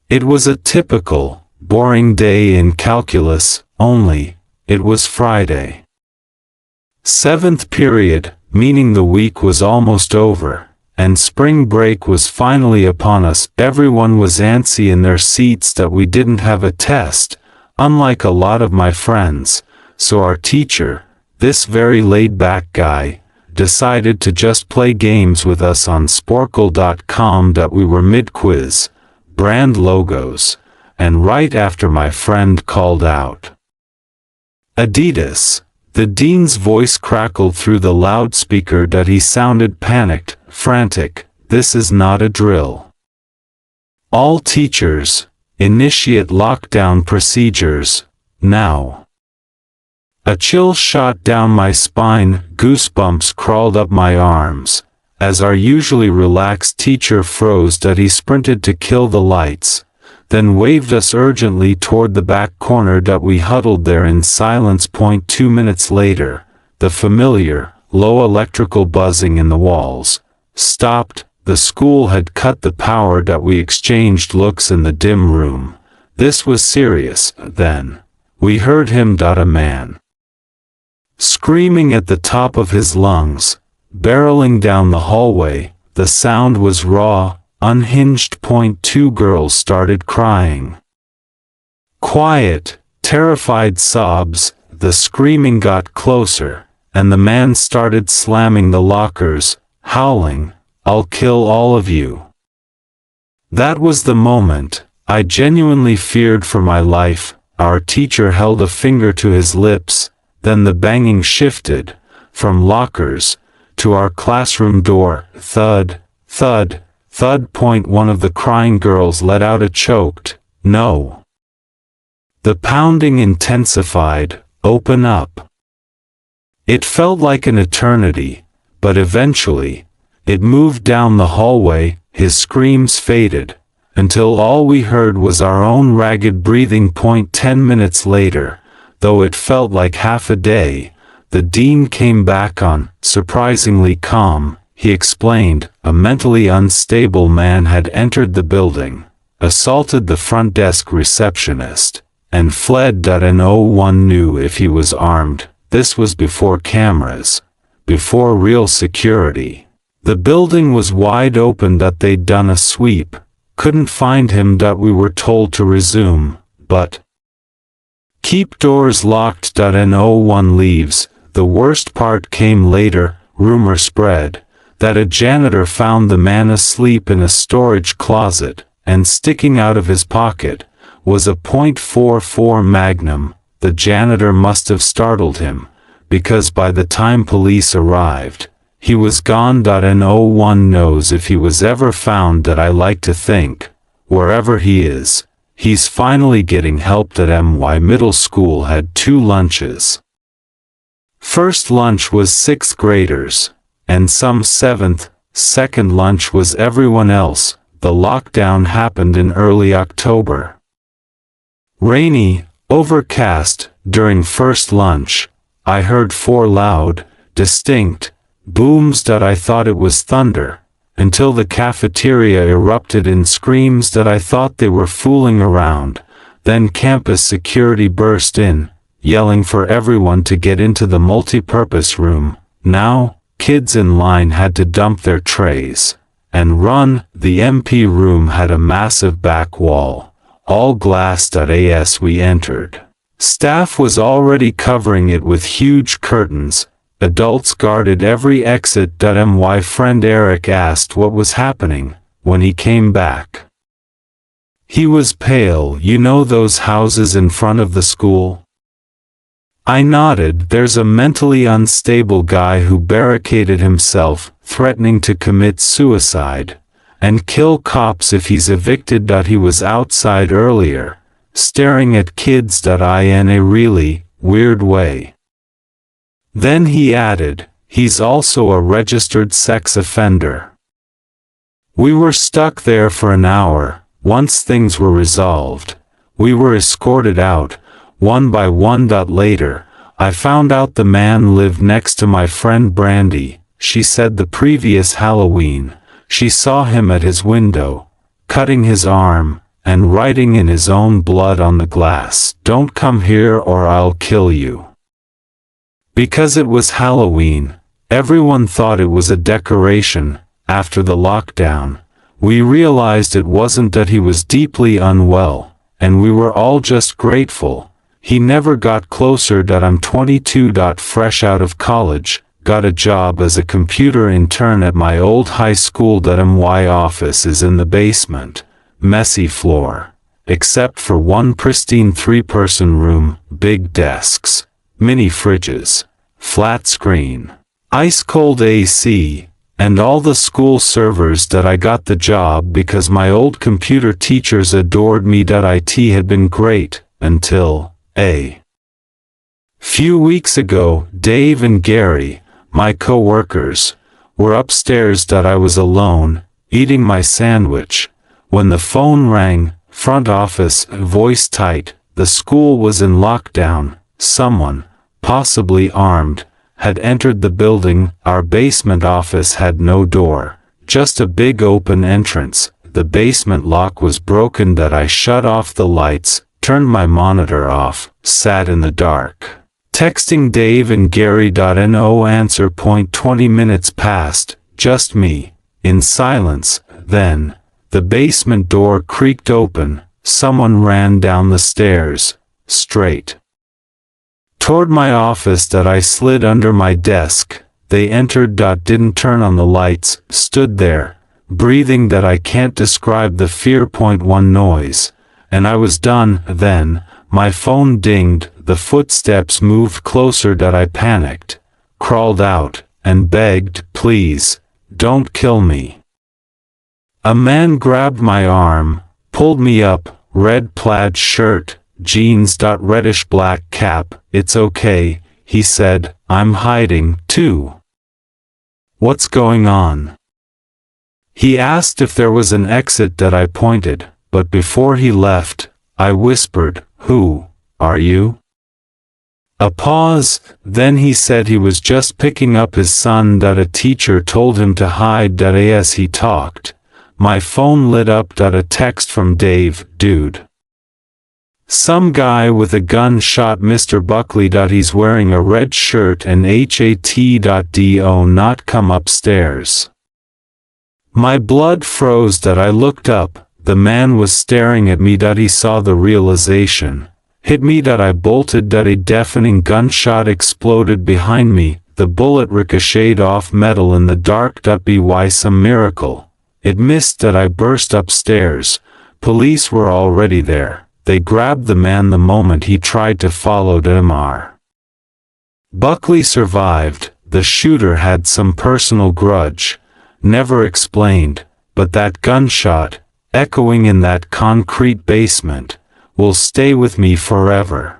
It was a typical, boring day in calculus, only, it was Friday. 7th period, meaning the week was almost over, and spring break was finally upon us. Everyone was antsy in their seats that we didn't have a test, unlike a lot of my friends, so our teacher, this very laid-back guy, decided to just play games with us on sporkle.com that we were mid-quiz, brand logos, and right after my friend called out Adidas, the dean's voice crackled through the loudspeaker that he sounded panicked, frantic. This is not a drill. All teachers, initiate lockdown procedures, now. A chill shot down my spine, goosebumps crawled up my arms, as our usually relaxed teacher froze that he sprinted to kill the lights, then waved us urgently toward the back corner that we huddled there in silence. 2 minutes later, the familiar, low electrical buzzing in the walls stopped. The school had cut the power that we exchanged looks in the dim room. This was serious. Then we heard him. A man screaming at the top of his lungs, barreling down the hallway. The sound was raw, unhinged. 2 girls started crying. Quiet, terrified sobs. The screaming got closer, and the man started slamming the lockers, howling, "I'll kill all of you." That was the moment I genuinely feared for my life. Our teacher held a finger to his lips, then the banging shifted, from lockers, to our classroom door. Thud, thud, thud. One of the crying girls let out a choked, "No." The pounding intensified. "Open up." It felt like an eternity, but eventually, it moved down the hallway. His screams faded, until all we heard was our own ragged breathing. 10 minutes later, though it felt like half a day, the dean came back on, surprisingly calm. He explained, a mentally unstable man had entered the building, assaulted the front desk receptionist, and fled. No one knew if he was armed. This was before cameras, before real security. The building was wide open. They'd done a sweep, couldn't find him. We were told to resume, but keep doors locked. No one leaves. The worst part came later. Rumor spread that a janitor found the man asleep in a storage closet, and sticking out of his pocket was a .44 Magnum. The janitor must have startled him, because by the time police arrived, he was gone. No one knows if he was ever found. I like to think, wherever he is, he's finally getting help. My middle school had 2 lunches. First lunch was 6th graders, and some 7th, second lunch was everyone else. The lockdown happened in early October. Rainy, overcast. During first lunch, I heard 4 loud, distinct booms. I thought it was thunder, until the cafeteria erupted in screams. I thought they were fooling around. Then campus security burst in, yelling for everyone to get into the multipurpose room. Now, kids in line had to dump their trays and run. The MP room had a massive back wall, all glass. As we entered, staff was already covering it with huge curtains. Adults guarded every exit. My friend Eric asked what was happening when he came back. He was pale. You know those houses in front of the school? I nodded. There's a mentally unstable guy who barricaded himself, threatening to commit suicide and kill cops if he's evicted. He was outside earlier, staring at kids. In a really weird way. Then he added, he's also a registered sex offender. We were stuck there for an hour. Once things were resolved, we were escorted out, one by one. Later, I found out the man lived next to my friend Brandy. She said the previous Halloween, she saw him at his window, cutting his arm, and writing in his own blood on the glass, "Don't come here or I'll kill you." Because it was Halloween, everyone thought it was a decoration. After the lockdown, we realized it wasn't, that he was deeply unwell, and we were all just grateful. He never got closer. I'm 22. Fresh out of college, got a job as a computer intern at my old high school. My office is in the basement, messy floor, except for one pristine 3-person room, big desks, mini fridges, flat screen, ice cold AC, and all the school servers. I got the job because my old computer teachers adored me. IT had been great, until a few weeks ago. Dave and Gary, my co-workers, were upstairs. I was alone, eating my sandwich, when the phone rang. Front office, voice tight. The school was in lockdown. Someone, possibly armed, had entered the building. Our basement office had no door, just a big open entrance. The basement lock was broken. I shut off the lights, turned my monitor off, sat in the dark, texting Dave and Gary. No answer. 20 minutes passed, just me, in silence. Then, the basement door creaked open. Someone ran down the stairs, straight toward my office. I slid under my desk. They entered. Didn't turn on the lights, stood there, breathing. I can't describe the fear. 1 noise, and I was done. Then, my phone dinged. The footsteps moved closer. I panicked, crawled out, and begged, "Please, don't kill me." A man grabbed my arm, pulled me up, red plaid shirt, jeans. Reddish black cap. "It's okay," he said, "I'm hiding, too." "What's going on?" He asked if there was an exit. I pointed, but before he left, I whispered, "Who are you?" A pause, then he said he was just picking up his son. A teacher told him to hide. As he talked, my phone lit up. A text from Dave, "Dude. Some guy with a gun shot Mr. Buckley. He's wearing a red shirt and hat. Not come upstairs." My blood froze. I looked up. The man was staring at me. He saw the realization hit me. I bolted. A deafening gunshot exploded behind me. The bullet ricocheted off metal in the dark. By some miracle, it missed. I burst upstairs. Police were already there. They grabbed the man the moment he tried to follow Mr. Buckley survived. The shooter had some personal grudge, never explained, but that gunshot, echoing in that concrete basement, will stay with me forever.